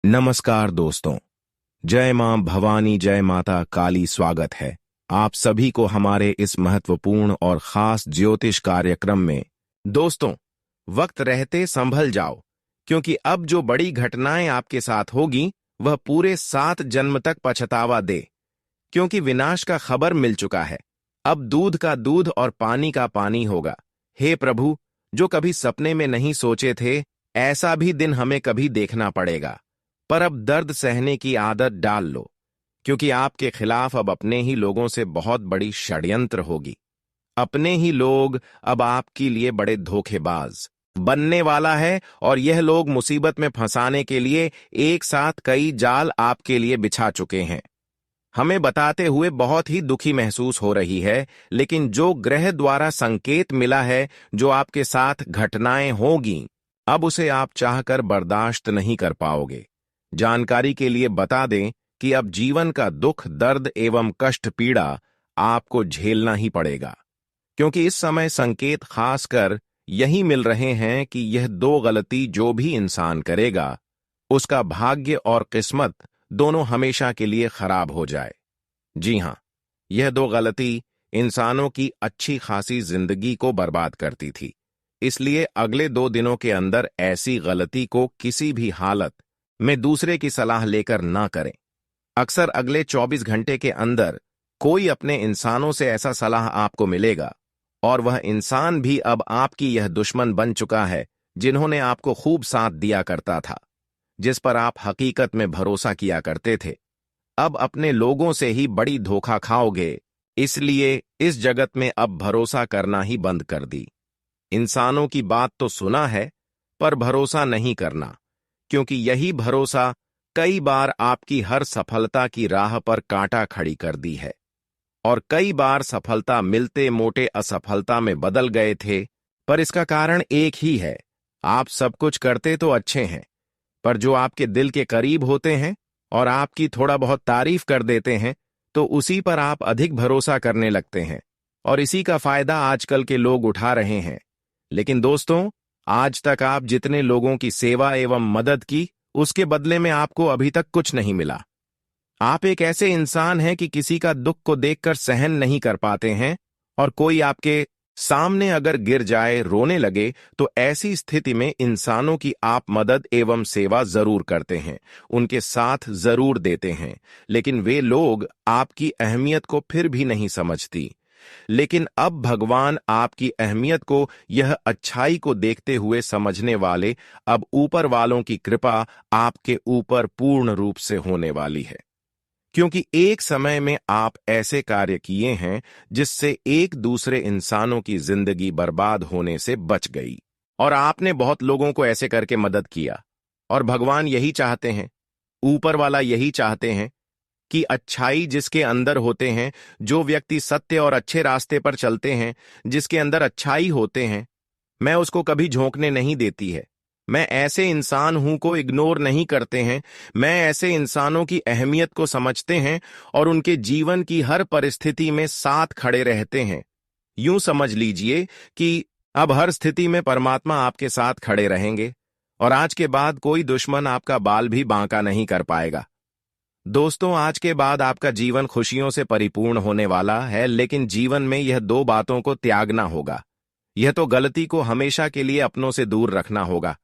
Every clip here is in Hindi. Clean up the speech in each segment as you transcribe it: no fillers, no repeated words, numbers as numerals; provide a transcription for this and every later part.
नमस्कार दोस्तों। जय मां भवानी, जय माता काली। स्वागत है आप सभी को हमारे इस महत्वपूर्ण और खास ज्योतिष कार्यक्रम में। दोस्तों, वक्त रहते संभल जाओ, क्योंकि अब जो बड़ी घटनाएं आपके साथ होगी वह पूरे 7 जन्म तक पछतावा दे, क्योंकि विनाश का खबर मिल चुका है। अब दूध का दूध और पानी का पानी होगा। हे प्रभु, जो कभी सपने में नहीं सोचे थे, ऐसा भी दिन हमें कभी देखना पड़ेगा। पर अब दर्द सहने की आदत डाल लो, क्योंकि आपके खिलाफ अब अपने ही लोगों से बहुत बड़ी षड्यंत्र होगी। अपने ही लोग अब आपके लिए बड़े धोखेबाज बनने वाला है, और यह लोग मुसीबत में फंसाने के लिए एक साथ कई जाल आपके लिए बिछा चुके हैं। हमें बताते हुए बहुत ही दुखी महसूस हो रही है, लेकिन जो ग्रह द्वारा संकेत मिला है जो आपके साथ घटनाएं होगी, अब उसे आप चाहकर बर्दाश्त नहीं कर पाओगे। जानकारी के लिए बता दें कि अब जीवन का दुख, दर्द एवं कष्ट, पीड़ा आपको झेलना ही पड़ेगा, क्योंकि इस समय संकेत खासकर यही मिल रहे हैं कि यह 2 गलती जो भी इंसान करेगा, उसका भाग्य और किस्मत दोनों हमेशा के लिए खराब हो जाए। जी हां, यह 2 गलती इंसानों की अच्छी खासी जिंदगी को बर्बाद करती थी। इसलिए अगले 2 दिनों के अंदर ऐसी गलती को किसी भी हालत में दूसरे की सलाह लेकर ना करें। अक्सर अगले 24 घंटे के अंदर कोई अपने इंसानों से ऐसा सलाह आपको मिलेगा, और वह इंसान भी अब आपकी यह दुश्मन बन चुका है जिन्होंने आपको खूब साथ दिया करता था, जिस पर आप हकीकत में भरोसा किया करते थे। अब अपने लोगों से ही बड़ी धोखा खाओगे, इसलिए इस जगत में अब भरोसा करना ही बंद कर दी। इंसानों की बात तो सुना है, पर भरोसा नहीं करना, क्योंकि यही भरोसा कई बार आपकी हर सफलता की राह पर कांटा खड़ी कर दी है, और कई बार सफलता मिलते मोटे असफलता में बदल गए थे। पर इसका कारण एक ही है, आप सब कुछ करते तो अच्छे हैं, पर जो आपके दिल के करीब होते हैं और आपकी थोड़ा बहुत तारीफ कर देते हैं, तो उसी पर आप अधिक भरोसा करने लगते हैं, और इसी का फायदा आजकल के लोग उठा रहे हैं। लेकिन दोस्तों, आज तक आप जितने लोगों की सेवा एवं मदद की, उसके बदले में आपको अभी तक कुछ नहीं मिला। आप एक ऐसे इंसान हैं कि किसी का दुख को देखकर सहन नहीं कर पाते हैं, और कोई आपके सामने अगर गिर जाए, रोने लगे, तो ऐसी स्थिति में इंसानों की आप मदद एवं सेवा जरूर करते हैं, उनके साथ जरूर देते हैं, लेकिन वे लोग आपकी अहमियत को फिर भी नहीं समझती। लेकिन अब भगवान आपकी अहमियत को, यह अच्छाई को देखते हुए समझने वाले, अब ऊपर वालों की कृपा आपके ऊपर पूर्ण रूप से होने वाली है, क्योंकि एक समय में आप ऐसे कार्य किए हैं जिससे एक दूसरे इंसानों की जिंदगी बर्बाद होने से बच गई, और आपने बहुत लोगों को ऐसे करके मदद किया। और भगवान यही चाहते हैं, ऊपर वाला यही चाहते हैं कि अच्छाई जिसके अंदर होते हैं, जो व्यक्ति सत्य और अच्छे रास्ते पर चलते हैं, जिसके अंदर अच्छाई होते हैं, मैं उसको कभी झोंकने नहीं देती है। मैं ऐसे इंसान हूं को इग्नोर नहीं करते हैं। मैं ऐसे इंसानों की अहमियत को समझते हैं और उनके जीवन की हर परिस्थिति में साथ खड़े रहते हैं। यूं समझ लीजिए कि अब हर स्थिति में परमात्मा आपके साथ खड़े रहेंगे, और आज के बाद कोई दुश्मन आपका बाल भी बांका नहीं कर पाएगा। दोस्तों, आज के बाद आपका जीवन खुशियों से परिपूर्ण होने वाला है, लेकिन जीवन में यह 2 बातों को त्यागना होगा। यह तो गलती को हमेशा के लिए अपनों से दूर रखना होगा,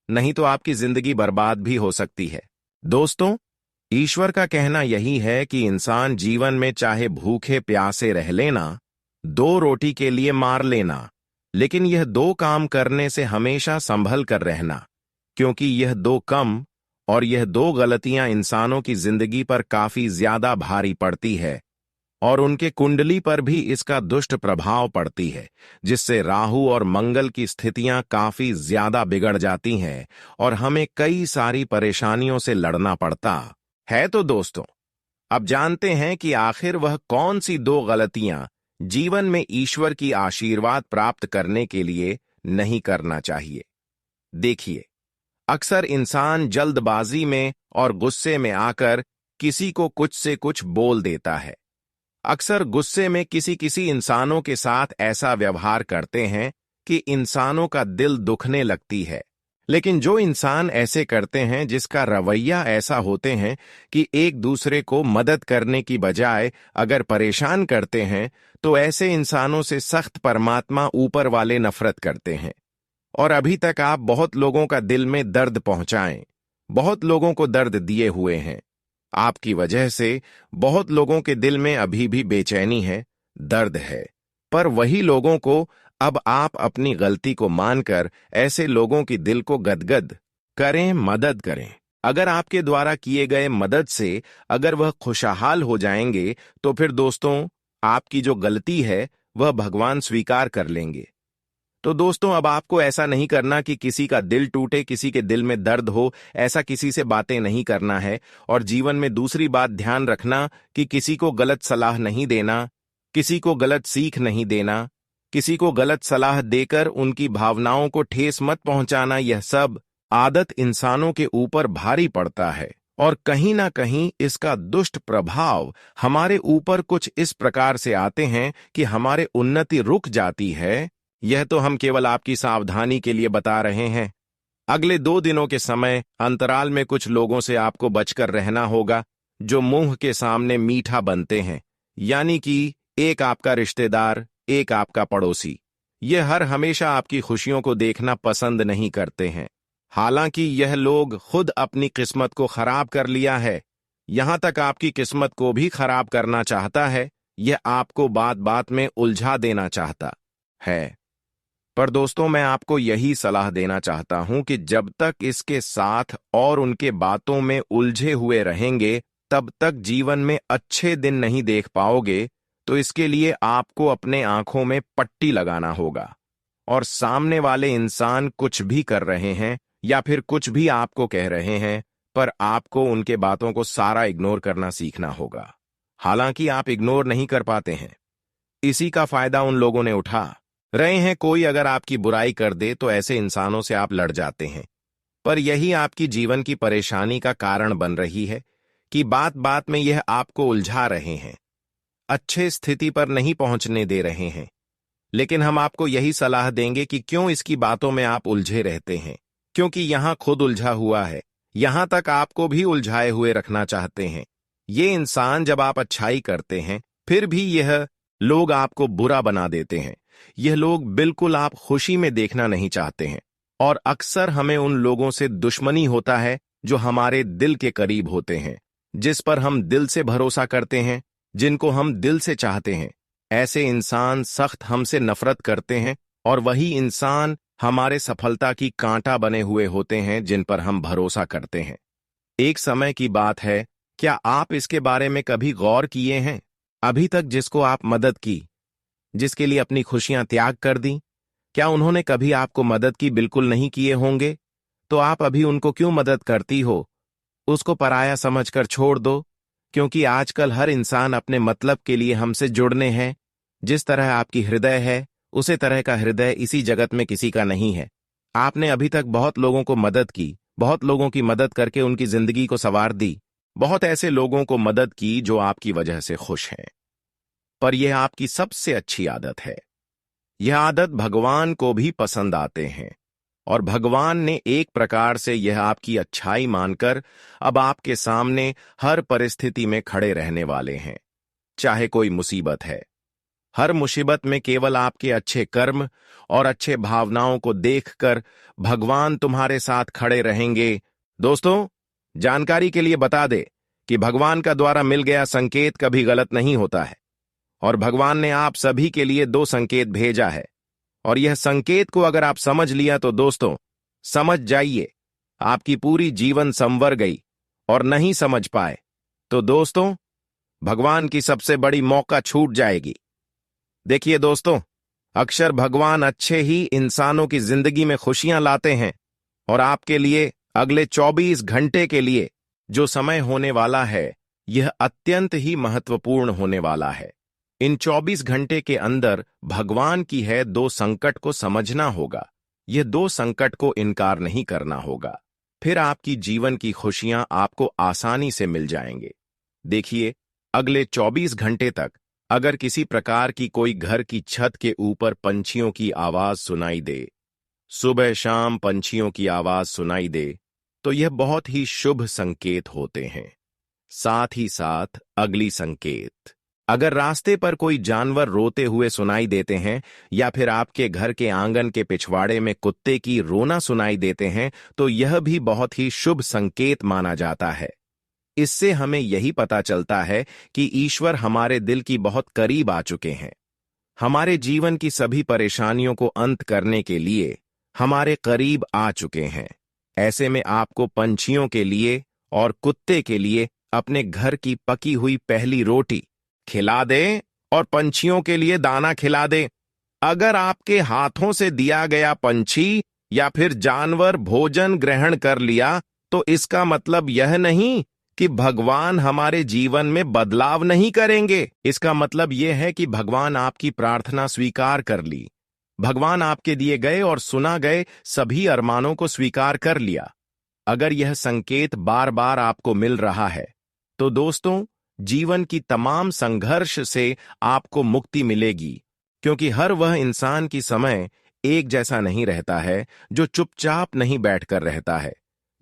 नहीं तो आपकी जिंदगी बर्बाद भी हो सकती है। दोस्तों, ईश्वर का कहना यही है कि इंसान जीवन में चाहे भूखे प्यासे रह लेना, 2 रोटी के लिए मार लेना, लेकिन यह 2 काम करने से हमेशा संभल कर रहना, क्योंकि यह 2 कम और यह 2 गलतियां इंसानों की जिंदगी पर काफी ज्यादा भारी पड़ती है, और उनके कुंडली पर भी इसका दुष्ट प्रभाव पड़ती है, जिससे राहु और मंगल की स्थितियां काफी ज्यादा बिगड़ जाती हैं और हमें कई सारी परेशानियों से लड़ना पड़ता है। तो दोस्तों, अब जानते हैं कि आखिर वह कौन सी 2 गलतियां जीवन में ईश्वर की आशीर्वाद प्राप्त करने के लिए नहीं करना चाहिए। देखिए, अक्सर इंसान जल्दबाजी में और गुस्से में आकर किसी को कुछ से कुछ बोल देता है। अक्सर गुस्से में किसी इंसानों के साथ ऐसा व्यवहार करते हैं कि इंसानों का दिल दुखने लगती है, लेकिन जो इंसान ऐसे करते हैं, जिसका रवैया ऐसा होते हैं कि एक दूसरे को मदद करने की बजाय अगर परेशान करते हैं, तो ऐसे इंसानों से सख्त परमात्मा ऊपर वाले नफरत करते हैं। और अभी तक आप बहुत लोगों का दिल में दर्द पहुंचाएं, बहुत लोगों को दर्द दिए हुए हैं। आपकी वजह से बहुत लोगों के दिल में अभी भी बेचैनी है, दर्द है। पर वही लोगों को अब आप अपनी गलती को मानकर ऐसे लोगों की दिल को गदगद करें, मदद करें। अगर आपके द्वारा किए गए मदद से अगर वह खुशहाल हो जाएंगे, तो फिर दोस्तों, आपकी जो गलती है वह भगवान स्वीकार कर लेंगे। तो दोस्तों, अब आपको ऐसा नहीं करना कि किसी का दिल टूटे, किसी के दिल में दर्द हो, ऐसा किसी से बातें नहीं करना है। और जीवन में दूसरी बात ध्यान रखना कि किसी को गलत सलाह नहीं देना, किसी को गलत सीख नहीं देना, किसी को गलत सलाह देकर उनकी भावनाओं को ठेस मत पहुंचाना। यह सब आदत इंसानों के ऊपर भारी पड़ता है और कहीं ना कहीं इसका दुष्ट प्रभाव हमारे ऊपर कुछ इस प्रकार से आते हैं कि हमारे उन्नति रुक जाती है। यह तो हम केवल आपकी सावधानी के लिए बता रहे हैं। अगले 2 दिनों के समय अंतराल में कुछ लोगों से आपको बचकर रहना होगा जो मुंह के सामने मीठा बनते हैं, यानी कि एक आपका रिश्तेदार, एक आपका पड़ोसी। यह हर हमेशा आपकी खुशियों को देखना पसंद नहीं करते हैं। हालांकि यह लोग खुद अपनी किस्मत को खराब कर लिया है, यहां तक आपकी किस्मत को भी खराब करना चाहता है। यह आपको बात बात में उलझा देना चाहता है। पर दोस्तों, मैं आपको यही सलाह देना चाहता हूं कि जब तक इसके साथ और उनके बातों में उलझे हुए रहेंगे, तब तक जीवन में अच्छे दिन नहीं देख पाओगे। तो इसके लिए आपको अपने आंखों में पट्टी लगाना होगा और सामने वाले इंसान कुछ भी कर रहे हैं या फिर कुछ भी आपको कह रहे हैं, पर आपको उनके बातों को सारा इग्नोर करना सीखना होगा। हालांकि आप इग्नोर नहीं कर पाते हैं, इसी का फायदा उन लोगों ने उठा रहे हैं। कोई अगर आपकी बुराई कर दे तो ऐसे इंसानों से आप लड़ जाते हैं, पर यही आपकी जीवन की परेशानी का कारण बन रही है कि बात बात में यह आपको उलझा रहे हैं, अच्छे स्थिति पर नहीं पहुंचने दे रहे हैं। लेकिन हम आपको यही सलाह देंगे कि क्यों इसकी बातों में आप उलझे रहते हैं, क्योंकि यहां खुद उलझा हुआ है, यहां तक आपको भी उलझाए हुए रखना चाहते हैं। ये इंसान जब आप अच्छाई करते हैं, फिर भी यह लोग आपको बुरा बना देते हैं। यह लोग बिल्कुल आप खुशी में देखना नहीं चाहते हैं। और अक्सर हमें उन लोगों से दुश्मनी होता है जो हमारे दिल के करीब होते हैं, जिस पर हम दिल से भरोसा करते हैं, जिनको हम दिल से चाहते हैं। ऐसे इंसान सख्त हमसे नफरत करते हैं और वही इंसान हमारे सफलता की कांटा बने हुए होते हैं जिन पर हम भरोसा करते हैं। एक समय की बात है, क्या आप इसके बारे में कभी गौर किए हैं? अभी तक जिसको आप मदद की, जिसके लिए अपनी खुशियां त्याग कर दी, क्या उन्होंने कभी आपको मदद की बिल्कुल नहीं किए होंगे? तो आप अभी उनको क्यों मदद करती हो? उसको पराया समझकर छोड़ दो, क्योंकि आजकल हर इंसान अपने मतलब के लिए हमसे जुड़ने हैं। जिस तरह आपकी हृदय है, उसी तरह का हृदय इसी जगत में किसी का नहीं है। आपने अभी तक बहुत लोगों को मदद की, बहुत लोगों की मदद करके उनकी जिंदगी को संवार दी, बहुत ऐसे लोगों को मदद की जो आपकी वजह से खुश हैं। पर यह आपकी सबसे अच्छी आदत है। यह आदत भगवान को भी पसंद आते हैं और भगवान ने एक प्रकार से यह आपकी अच्छाई मानकर अब आपके सामने हर परिस्थिति में खड़े रहने वाले हैं। चाहे कोई मुसीबत है, हर मुसीबत में केवल आपके अच्छे कर्म और अच्छे भावनाओं को देखकर भगवान तुम्हारे साथ खड़े रहेंगे। दोस्तों, जानकारी के लिए बता दे कि भगवान का द्वारा मिल गया संकेत कभी गलत नहीं होता है और भगवान ने आप सभी के लिए 2 संकेत भेजा है। और यह संकेत को अगर आप समझ लिया तो दोस्तों, समझ जाइए आपकी पूरी जीवन संवर गई। और नहीं समझ पाए तो दोस्तों, भगवान की सबसे बड़ी मौका छूट जाएगी। देखिए दोस्तों, अक्सर भगवान अच्छे ही इंसानों की जिंदगी में खुशियां लाते हैं और आपके लिए अगले 24 घंटे के लिए जो समय होने वाला है, यह अत्यंत ही महत्वपूर्ण होने वाला है। इन 24 घंटे के अंदर भगवान की है 2 संकट को समझना होगा। यह 2 संकट को इनकार नहीं करना होगा, फिर आपकी जीवन की खुशियां आपको आसानी से मिल जाएंगे। देखिए, अगले 24 घंटे तक अगर किसी प्रकार की कोई घर की छत के ऊपर पंछियों की आवाज सुनाई दे, सुबह शाम पंछियों की आवाज सुनाई दे तो यह बहुत ही शुभ संकेत होते हैं। साथ ही साथ अगली संकेत, अगर रास्ते पर कोई जानवर रोते हुए सुनाई देते हैं या फिर आपके घर के आंगन के पिछवाड़े में कुत्ते की रोना सुनाई देते हैं तो यह भी बहुत ही शुभ संकेत माना जाता है। इससे हमें यही पता चलता है कि ईश्वर हमारे दिल की बहुत करीब आ चुके हैं। हमारे जीवन की सभी परेशानियों को अंत करने के लिए हमारे करीब आ चुके हैं। ऐसे में आपको पंछियों के लिए और कुत्ते के लिए अपने घर की पकी हुई पहली रोटी खिला दें और पंछियों के लिए दाना खिला दें। अगर आपके हाथों से दिया गया पंछी या फिर जानवर भोजन ग्रहण कर लिया तो इसका मतलब यह नहीं कि भगवान हमारे जीवन में बदलाव नहीं करेंगे। इसका मतलब यह है कि भगवान आपकी प्रार्थना स्वीकार कर ली। भगवान आपके दिए गए और सुना गए सभी अरमानों को स्वीकार कर लिया। अगर यह संकेत बार बार आपको मिल रहा है तो दोस्तों, जीवन की तमाम संघर्ष से आपको मुक्ति मिलेगी, क्योंकि हर वह इंसान की समय एक जैसा नहीं रहता है जो चुपचाप नहीं बैठकर रहता है,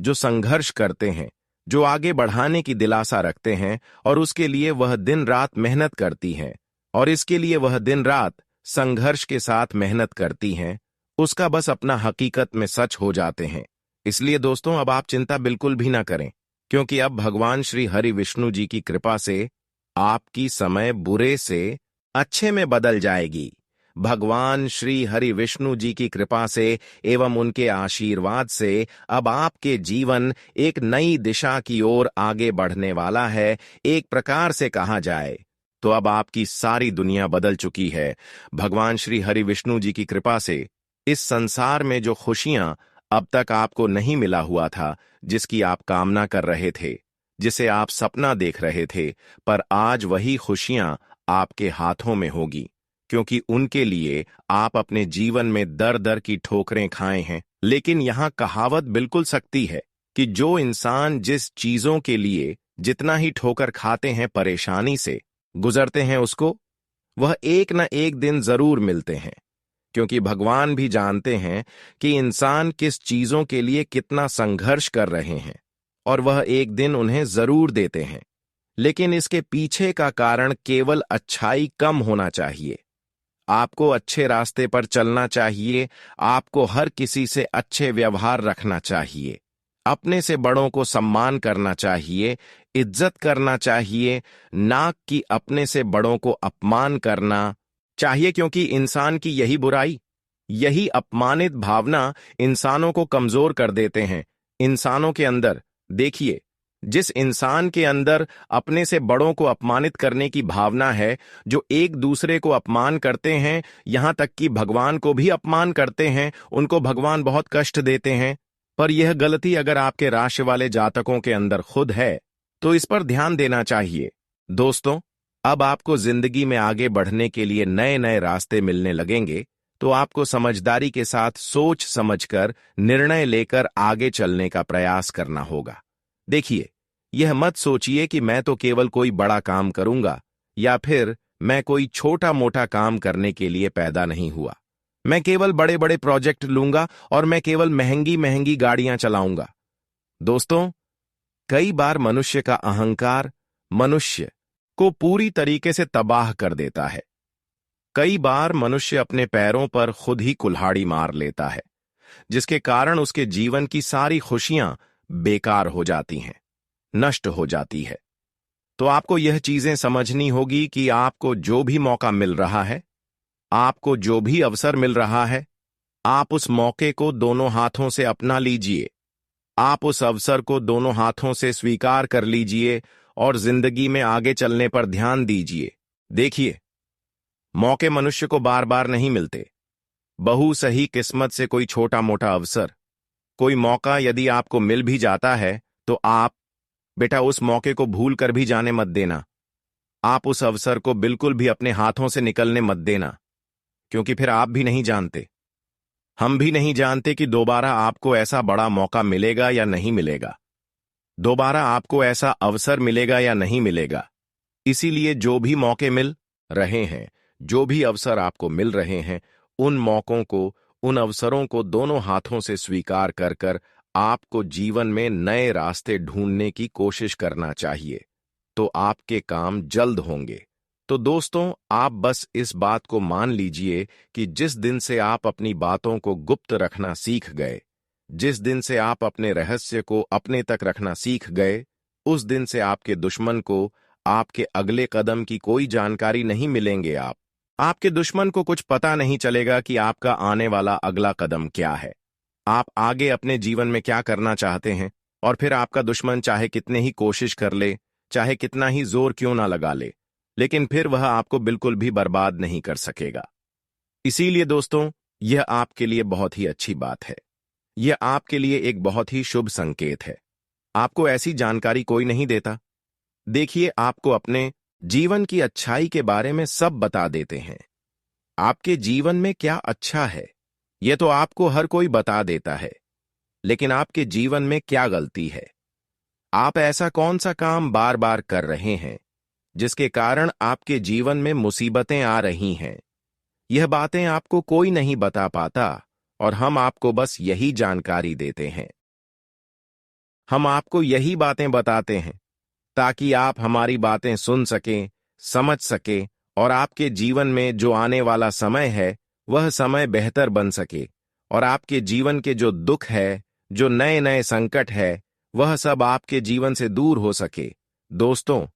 जो संघर्ष करते हैं, जो आगे बढ़ाने की दिलासा रखते हैं और उसके लिए वह दिन रात मेहनत करती हैं और इसके लिए वह दिन रात संघर्ष के साथ मेहनत करती हैं, उसका बस अपना हकीकत में सच हो जाते हैं। इसलिए दोस्तों, अब आप चिंता बिल्कुल भी ना करें, क्योंकि अब भगवान श्री हरि विष्णु जी की कृपा से आपकी समय बुरे से अच्छे में बदल जाएगी। भगवान श्री हरि विष्णु जी की कृपा से एवं उनके आशीर्वाद से अब आपके जीवन एक नई दिशा की ओर आगे बढ़ने वाला है। एक प्रकार से कहा जाए तो अब आपकी सारी दुनिया बदल चुकी है। भगवान श्री हरि विष्णु जी की कृपा से इस संसार में जो खुशियां अब तक आपको नहीं मिला हुआ था, जिसकी आप कामना कर रहे थे, जिसे आप सपना देख रहे थे, पर आज वही खुशियां आपके हाथों में होगी, क्योंकि उनके लिए आप अपने जीवन में दर दर की ठोकरें खाए हैं। लेकिन यहां कहावत बिल्कुल सच्ची है कि जो इंसान जिस चीजों के लिए जितना ही ठोकर खाते हैं, परेशानी से गुजरते हैं, उसको वह एक न एक दिन जरूर मिलते हैं, क्योंकि भगवान भी जानते हैं कि इंसान किस चीजों के लिए कितना संघर्ष कर रहे हैं और वह एक दिन उन्हें जरूर देते हैं। लेकिन इसके पीछे का कारण केवल अच्छाई कम होना चाहिए। आपको अच्छे रास्ते पर चलना चाहिए, आपको हर किसी से अच्छे व्यवहार रखना चाहिए, अपने से बड़ों को सम्मान करना चाहिए, इज्जत करना चाहिए, ना कि अपने से बड़ों को अपमान करना चाहिए, क्योंकि इंसान की यही बुराई, यही अपमानित भावना इंसानों को कमजोर कर देते हैं। इंसानों के अंदर देखिए, जिस इंसान के अंदर अपने से बड़ों को अपमानित करने की भावना है, जो एक दूसरे को अपमान करते हैं, यहां तक कि भगवान को भी अपमान करते हैं, उनको भगवान बहुत कष्ट देते हैं। पर यह गलती अगर आपके राशि वाले जातकों के अंदर खुद है तो इस पर ध्यान देना चाहिए। दोस्तों, अब आपको जिंदगी में आगे बढ़ने के लिए नए नए रास्ते मिलने लगेंगे, तो आपको समझदारी के साथ सोच समझकर निर्णय लेकर आगे चलने का प्रयास करना होगा। देखिए, यह मत सोचिए कि मैं तो केवल कोई बड़ा काम करूंगा या फिर मैं कोई छोटा मोटा काम करने के लिए पैदा नहीं हुआ, मैं केवल बड़े बड़े प्रोजेक्ट लूंगा और मैं केवल महंगी महंगी गाड़ियां चलाऊंगा। दोस्तों, कई बार मनुष्य का अहंकार मनुष्य को पूरी तरीके से तबाह कर देता है। कई बार मनुष्य अपने पैरों पर खुद ही कुल्हाड़ी मार लेता है, जिसके कारण उसके जीवन की सारी खुशियां बेकार हो जाती हैं, नष्ट हो जाती है। तो आपको यह चीजें समझनी होगी कि आपको जो भी मौका मिल रहा है, आपको जो भी अवसर मिल रहा है, आप उस मौके को दोनों हाथों से अपना लीजिए। आप उस अवसर को दोनों हाथों से स्वीकार कर लीजिए और जिंदगी में आगे चलने पर ध्यान दीजिए। देखिए, मौके मनुष्य को बार बार नहीं मिलते। बहु सही किस्मत से कोई छोटा मोटा अवसर, कोई मौका यदि आपको मिल भी जाता है तो आप बेटा उस मौके को भूल कर भी जाने मत देना। आप उस अवसर को बिल्कुल भी अपने हाथों से निकलने मत देना, क्योंकि फिर आप भी नहीं जानते, हम भी नहीं जानते कि दोबारा आपको ऐसा बड़ा मौका मिलेगा या नहीं मिलेगा, दोबारा आपको ऐसा अवसर मिलेगा या नहीं मिलेगा। इसीलिए जो भी मौके मिल रहे हैं, जो भी अवसर आपको मिल रहे हैं, उन मौकों को, उन अवसरों को दोनों हाथों से स्वीकार कर कर आपको जीवन में नए रास्ते ढूंढने की कोशिश करना चाहिए, तो आपके काम जल्द होंगे। तो दोस्तों, आप बस इस बात को मान लीजिए कि जिस दिन से आप अपनी बातों को गुप्त रखना सीख गए, जिस दिन से आप अपने रहस्य को अपने तक रखना सीख गए, उस दिन से आपके दुश्मन को आपके अगले कदम की कोई जानकारी नहीं मिलेंगे। आपके दुश्मन को कुछ पता नहीं चलेगा कि आपका आने वाला अगला कदम क्या है, आप आगे अपने जीवन में क्या करना चाहते हैं। और फिर आपका दुश्मन चाहे कितने ही कोशिश कर ले, चाहे कितना ही जोर क्यों ना लगा ले, लेकिन फिर वह आपको बिल्कुल भी बर्बाद नहीं कर सकेगा। इसीलिए दोस्तों, यह आपके लिए बहुत ही अच्छी बात है। यह आपके लिए एक बहुत ही शुभ संकेत है। आपको ऐसी जानकारी कोई नहीं देता। देखिए, आपको अपने जीवन की अच्छाई के बारे में सब बता देते हैं। आपके जीवन में क्या अच्छा है, यह तो आपको हर कोई बता देता है, लेकिन आपके जीवन में क्या गलती है, आप ऐसा कौन सा काम बार बार कर रहे हैं जिसके कारण आपके जीवन में मुसीबतें आ रही हैं, यह बातें आपको कोई नहीं बता पाता और हम आपको बस यही जानकारी देते हैं। हम आपको यही बातें बताते हैं ताकि आप हमारी बातें सुन सकें, समझ सकें और आपके जीवन में जो आने वाला समय है वह समय बेहतर बन सके और आपके जीवन के जो दुख है, जो नए नए संकट है, वह सब आपके जीवन से दूर हो सके। दोस्तों,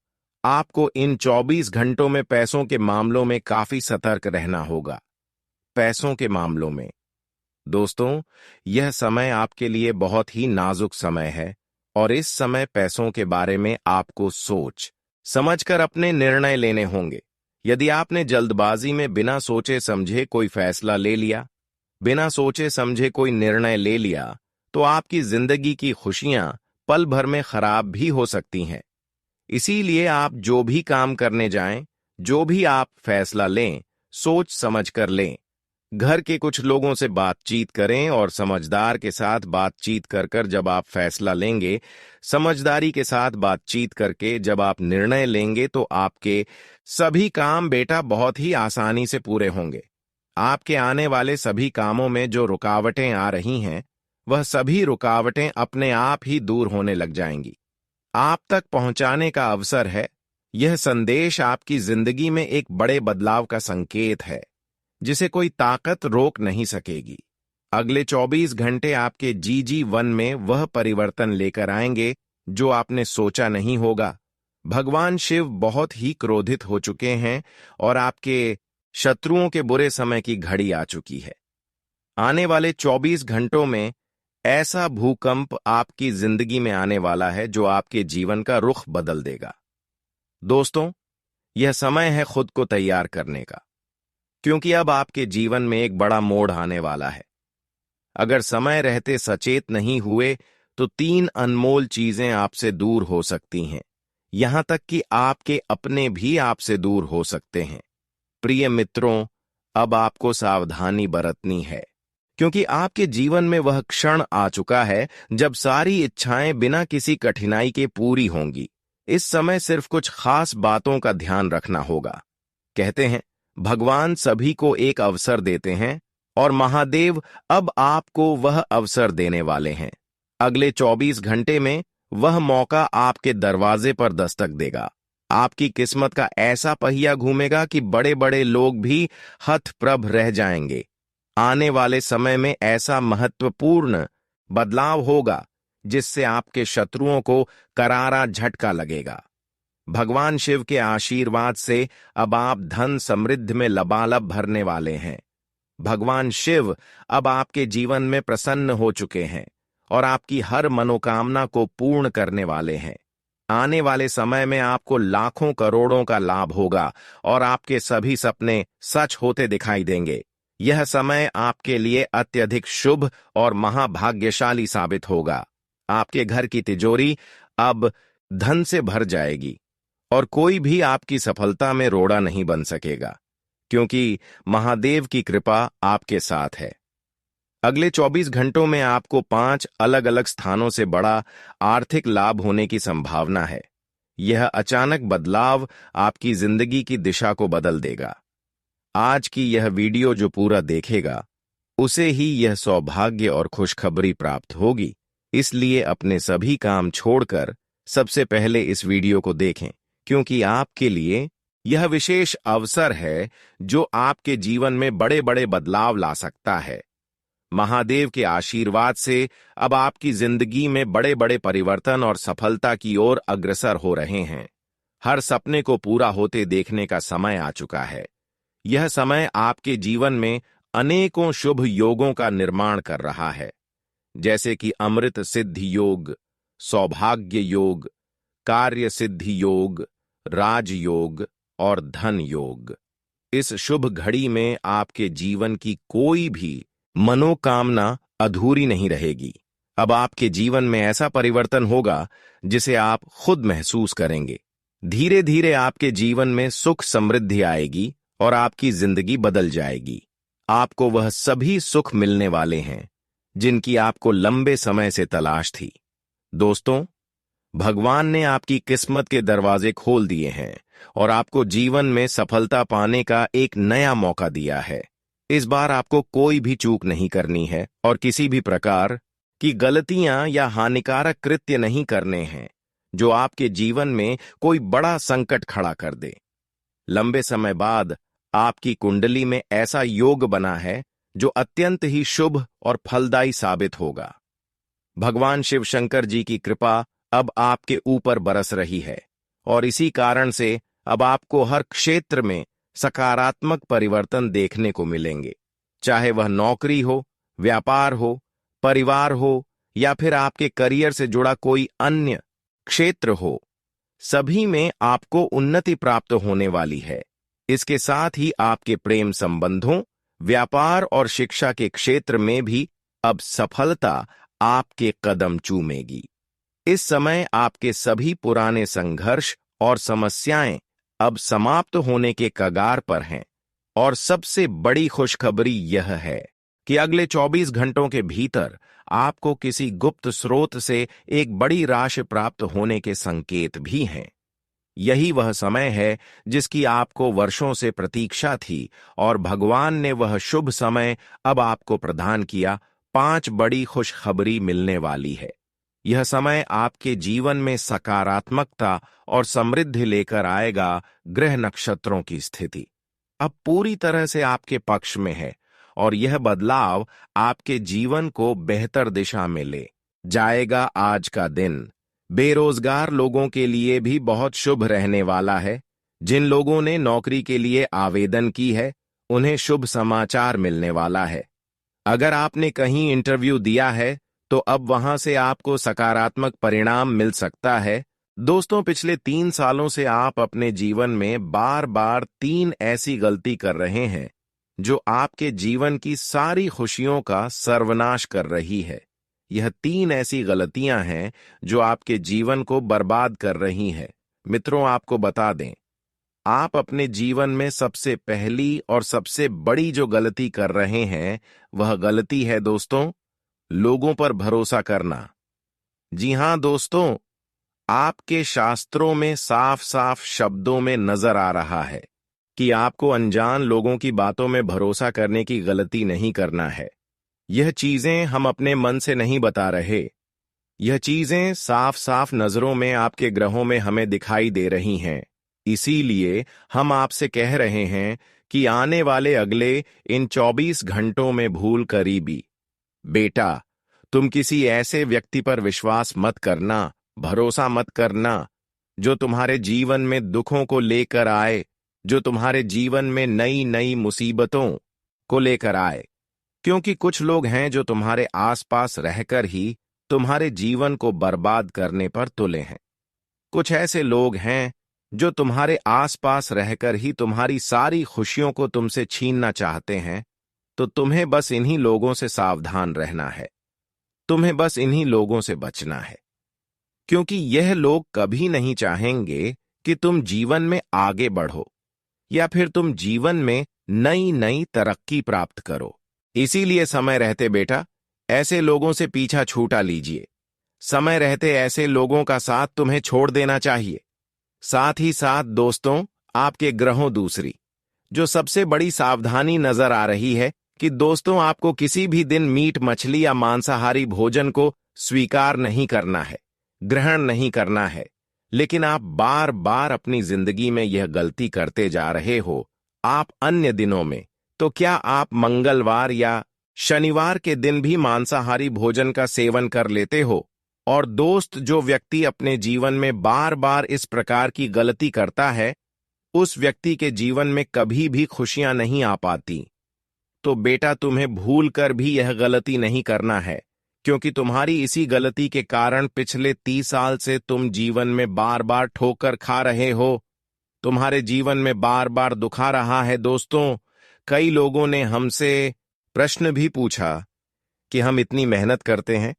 आपको इन 24 घंटों में पैसों के मामलों में काफी सतर्क रहना होगा। पैसों के मामलों में दोस्तों, यह समय आपके लिए बहुत ही नाजुक समय है और इस समय पैसों के बारे में आपको सोच समझकर अपने निर्णय लेने होंगे। यदि आपने जल्दबाजी में बिना सोचे समझे कोई फैसला ले लिया, बिना सोचे समझे कोई निर्णय ले लिया, तो आपकी जिंदगी की खुशियां पल भर में खराब भी हो सकती हैं। इसीलिए आप जो भी काम करने जाएं, जो भी आप फैसला लें, सोच समझ कर लें। घर के कुछ लोगों से बातचीत करें और समझदार के साथ बातचीत कर कर जब आप फैसला लेंगे, समझदारी के साथ बातचीत करके जब आप निर्णय लेंगे, तो आपके सभी काम बेटा बहुत ही आसानी से पूरे होंगे। आपके आने वाले सभी कामों में जो रुकावटें आ रही हैं, वह सभी रुकावटें अपने आप ही दूर होने लग जाएंगी। आप तक पहुंचाने का अवसर है। यह संदेश आपकी जिंदगी में एक बड़े बदलाव का संकेत है जिसे कोई ताकत रोक नहीं सकेगी। अगले 24 घंटे आपके जीवन में वह परिवर्तन लेकर आएंगे जो आपने सोचा नहीं होगा। भगवान शिव बहुत ही क्रोधित हो चुके हैं और आपके शत्रुओं के बुरे समय की घड़ी आ चुकी है। आने वाले 24 घंटों में ऐसा भूकंप आपकी जिंदगी में आने वाला है जो आपके जीवन का रुख बदल देगा। दोस्तों, यह समय है खुद को तैयार करने का, क्योंकि अब आपके जीवन में एक बड़ा मोड़ आने वाला है। अगर समय रहते सचेत नहीं हुए तो 3 अनमोल चीजें आपसे दूर हो सकती हैं, यहां तक कि आपके अपने भी आपसे दूर हो सकते हैं। प्रिय मित्रों, अब आपको सावधानी बरतनी है, क्योंकि आपके जीवन में वह क्षण आ चुका है जब सारी इच्छाएं बिना किसी कठिनाई के पूरी होंगी। इस समय सिर्फ कुछ खास बातों का ध्यान रखना होगा। कहते हैं, भगवान सभी को एक अवसर देते हैं और महादेव अब आपको वह अवसर देने वाले हैं। अगले 24 घंटे में वह मौका आपके दरवाजे पर दस्तक देगा। आपकी किस्मत का ऐसा पहिया घूमेगा कि बड़े बड़े लोग भी हतप्रभ रह जाएंगे। आने वाले समय में ऐसा महत्वपूर्ण बदलाव होगा जिससे आपके शत्रुओं को करारा झटका लगेगा। भगवान शिव के आशीर्वाद से अब आप धन समृद्धि में लबालब भरने वाले हैं। भगवान शिव अब आपके जीवन में प्रसन्न हो चुके हैं और आपकी हर मनोकामना को पूर्ण करने वाले हैं। आने वाले समय में आपको लाखों करोड़ों का लाभ होगा और आपके सभी सपने सच होते दिखाई देंगे। यह समय आपके लिए अत्यधिक शुभ और महाभाग्यशाली साबित होगा। आपके घर की तिजोरी अब धन से भर जाएगी और कोई भी आपकी सफलता में रोड़ा नहीं बन सकेगा, क्योंकि महादेव की कृपा आपके साथ है। अगले 24 घंटों में आपको 5 अलग अलग स्थानों से बड़ा आर्थिक लाभ होने की संभावना है। यह अचानक बदलाव आपकी जिंदगी की दिशा को बदल देगा। आज की यह वीडियो जो पूरा देखेगा, उसे ही यह सौभाग्य और खुशखबरी प्राप्त होगी। इसलिए अपने सभी काम छोड़कर सबसे पहले इस वीडियो को देखें, क्योंकि आपके लिए यह विशेष अवसर है जो आपके जीवन में बड़े बड़े बदलाव ला सकता है। महादेव के आशीर्वाद से अब आपकी जिंदगी में बड़े बड़े परिवर्तन और सफलता की ओर अग्रसर हो रहे हैं। हर सपने को पूरा होते देखने का समय आ चुका है। यह समय आपके जीवन में अनेकों शुभ योगों का निर्माण कर रहा है, जैसे कि अमृत सिद्धि योग, सौभाग्य योग, कार्य सिद्धि योग, राजयोग और धन योग। इस शुभ घड़ी में आपके जीवन की कोई भी मनोकामना अधूरी नहीं रहेगी। अब आपके जीवन में ऐसा परिवर्तन होगा जिसे आप खुद महसूस करेंगे। धीरे धीरे आपके जीवन में सुख समृद्धि आएगी और आपकी जिंदगी बदल जाएगी। आपको वह सभी सुख मिलने वाले हैं जिनकी आपको लंबे समय से तलाश थी। दोस्तों, भगवान ने आपकी किस्मत के दरवाजे खोल दिए हैं और आपको जीवन में सफलता पाने का एक नया मौका दिया है। इस बार आपको कोई भी चूक नहीं करनी है और किसी भी प्रकार की गलतियां या हानिकारक कृत्य नहीं करने हैं जो आपके जीवन में कोई बड़ा संकट खड़ा कर दे। लंबे समय बाद आपकी कुंडली में ऐसा योग बना है जो अत्यंत ही शुभ और फलदायी साबित होगा। भगवान शिव शंकर जी की कृपा अब आपके ऊपर बरस रही है और इसी कारण से अब आपको हर क्षेत्र में सकारात्मक परिवर्तन देखने को मिलेंगे, चाहे वह नौकरी हो, व्यापार हो, परिवार हो या फिर आपके करियर से जुड़ा कोई अन्य क्षेत्र हो। सभी में आपको उन्नति प्राप्त होने वाली है। इसके साथ ही आपके प्रेम संबंधों, व्यापार और शिक्षा के क्षेत्र में भी अब सफलता आपके कदम चूमेगी। इस समय आपके सभी पुराने संघर्ष और समस्याएं अब समाप्त होने के कगार पर हैं और सबसे बड़ी खुशखबरी यह है कि अगले 24 घंटों के भीतर आपको किसी गुप्त स्रोत से एक बड़ी राशि प्राप्त होने के संकेत भी हैं। यही वह समय है जिसकी आपको वर्षों से प्रतीक्षा थी और भगवान ने वह शुभ समय अब आपको प्रदान किया। 5 बड़ी खुशखबरी मिलने वाली है। यह समय आपके जीवन में सकारात्मकता और समृद्धि लेकर आएगा। ग्रह नक्षत्रों की स्थिति अब पूरी तरह से आपके पक्ष में है और यह बदलाव आपके जीवन को बेहतर दिशा में ले जाएगा। आज का दिन बेरोजगार लोगों के लिए भी बहुत शुभ रहने वाला है। जिन लोगों ने नौकरी के लिए आवेदन की है, उन्हें शुभ समाचार मिलने वाला है। अगर आपने कहीं इंटरव्यू दिया है तो अब वहां से आपको सकारात्मक परिणाम मिल सकता है। दोस्तों, पिछले 3 सालों से आप अपने जीवन में बार बार 3 ऐसी गलती कर रहे हैं जो आपके जीवन की सारी खुशियों का सर्वनाश कर रही है। यह 3 ऐसी गलतियां हैं जो आपके जीवन को बर्बाद कर रही हैं। मित्रों, आपको बता दें, आप अपने जीवन में सबसे पहली और सबसे बड़ी जो गलती कर रहे हैं वह गलती है दोस्तों, लोगों पर भरोसा करना। जी हां दोस्तों, आपके शास्त्रों में साफ साफ शब्दों में नजर आ रहा है कि आपको अनजान लोगों की बातों में भरोसा करने की गलती नहीं करना है। यह चीजें हम अपने मन से नहीं बता रहे। यह चीजें साफ साफ नजरों में आपके ग्रहों में हमें दिखाई दे रही हैं। इसीलिए हम आपसे कह रहे हैं कि आने वाले अगले इन 24 घंटों में भूल करीबी। बेटा, तुम किसी ऐसे व्यक्ति पर विश्वास मत करना, भरोसा मत करना जो तुम्हारे जीवन में दुखों को लेकर आए, जो तुम्हारे जीवन में नई नई मुसीबतों को लेकर आए। क्योंकि कुछ लोग हैं जो तुम्हारे आसपास रहकर ही तुम्हारे जीवन को बर्बाद करने पर तुले हैं। कुछ ऐसे लोग हैं जो तुम्हारे आसपास रहकर ही तुम्हारी सारी खुशियों को तुमसे छीनना चाहते हैं। तो तुम्हें बस इन्हीं लोगों से सावधान रहना है। तुम्हें बस इन्हीं लोगों से बचना है, क्योंकि यह लोग कभी नहीं चाहेंगे कि तुम जीवन में आगे बढ़ो या फिर तुम जीवन में नई नई तरक्की प्राप्त करो। इसीलिए समय रहते बेटा ऐसे लोगों से पीछा छूटा लीजिए। समय रहते ऐसे लोगों का साथ तुम्हें छोड़ देना चाहिए। साथ ही साथ दोस्तों, आपके ग्रहों दूसरी जो सबसे बड़ी सावधानी नजर आ रही है कि दोस्तों आपको किसी भी दिन मीट मछली या मांसाहारी भोजन को स्वीकार नहीं करना है, ग्रहण नहीं करना है, लेकिन आप बार बार अपनी जिंदगी में यह गलती करते जा रहे हो। आप अन्य दिनों में, तो क्या आप मंगलवार या शनिवार के दिन भी मांसाहारी भोजन का सेवन कर लेते हो? और दोस्त, जो व्यक्ति अपने जीवन में बार बार इस प्रकार की गलती करता है, उस व्यक्ति के जीवन में कभी भी खुशियां नहीं आ पाती। तो बेटा, तुम्हें भूल कर भी यह गलती नहीं करना है, क्योंकि तुम्हारी इसी गलती के कारण पिछले 30 साल से तुम जीवन में बार बार ठोकर खा रहे हो, तुम्हारे जीवन में बार बार दुखा रहा है। दोस्तों, कई लोगों ने हमसे प्रश्न भी पूछा कि हम इतनी मेहनत करते हैं,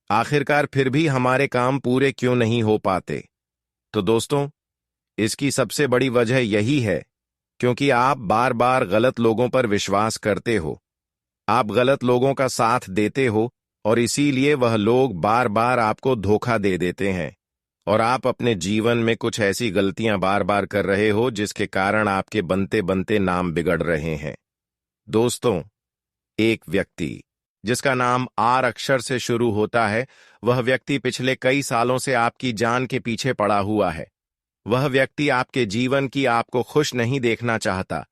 आखिरकार फिर भी हमारे काम पूरे क्यों नहीं हो पाते। तो दोस्तों, इसकी सबसे बड़ी वजह यही है क्योंकि आप बार बार गलत लोगों पर विश्वास करते हो, आप गलत लोगों का साथ देते हो, और इसीलिए वह लोग बार बार आपको धोखा दे देते हैं, और आप अपने जीवन में कुछ ऐसी गलतियां बार बार कर रहे हो जिसके कारण आपके बनते बनते नाम बिगड़ रहे हैं। दोस्तों, एक व्यक्ति जिसका नाम आर अक्षर से शुरू होता है, वह व्यक्ति पिछले कई सालों से आपकी जान के पीछे पड़ा हुआ है। वह व्यक्ति आपके जीवन की आपको खुश नहीं देखना चाहता।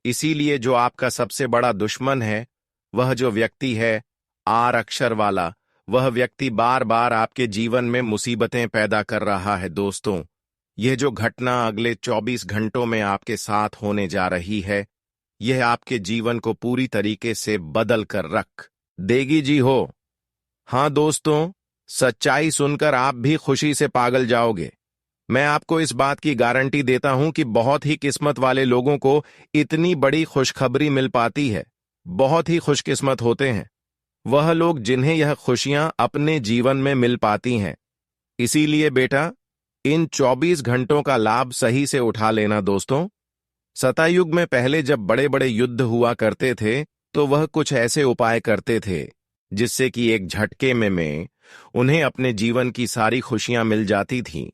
इसीलिए जो आपका सबसे बड़ा दुश्मन है, वह जो व्यक्ति है आर अक्षर वाला, वह व्यक्ति बार बार आपके जीवन में मुसीबतें पैदा कर रहा है। दोस्तों, यह जो घटना अगले 24 घंटों में आपके साथ होने जा रही है, यह आपके जीवन को पूरी तरीके से बदल कर रख देगी। जी हो, हाँ दोस्तों, सच्चाई सुनकर आप भी खुशी से पागल जाओगे। मैं आपको इस बात की गारंटी देता हूं कि बहुत ही किस्मत वाले लोगों को इतनी बड़ी खुशखबरी मिल पाती है। बहुत ही खुशकिस्मत होते हैं वह लोग जिन्हें यह खुशियां अपने जीवन में मिल पाती हैं। इसीलिए बेटा, इन 24 घंटों का लाभ सही से उठा लेना। दोस्तों, सतयुग में पहले जब बड़े बड़े युद्ध हुआ करते थे, तो वह कुछ ऐसे उपाय करते थे जिससे कि एक झटके में उन्हें अपने जीवन की सारी खुशियां मिल जाती थीं।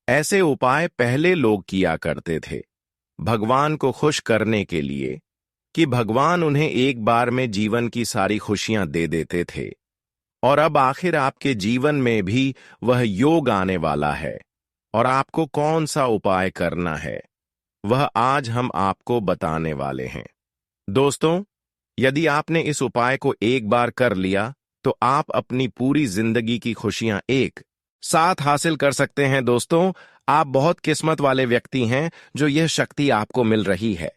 ऐसे उपाय पहले लोग किया करते थे भगवान को खुश करने के लिए, कि भगवान उन्हें एक बार में जीवन की सारी खुशियां दे देते थे। और अब आखिर आपके जीवन में भी वह योग आने वाला है, और आपको कौन सा उपाय करना है, वह आज हम आपको बताने वाले हैं। दोस्तों, यदि आपने इस उपाय को एक बार कर लिया, तो आप अपनी पूरी जिंदगी की खुशियां एक साथ हासिल कर सकते हैं। दोस्तों, आप बहुत किस्मत वाले व्यक्ति हैं जो यह शक्ति आपको मिल रही है।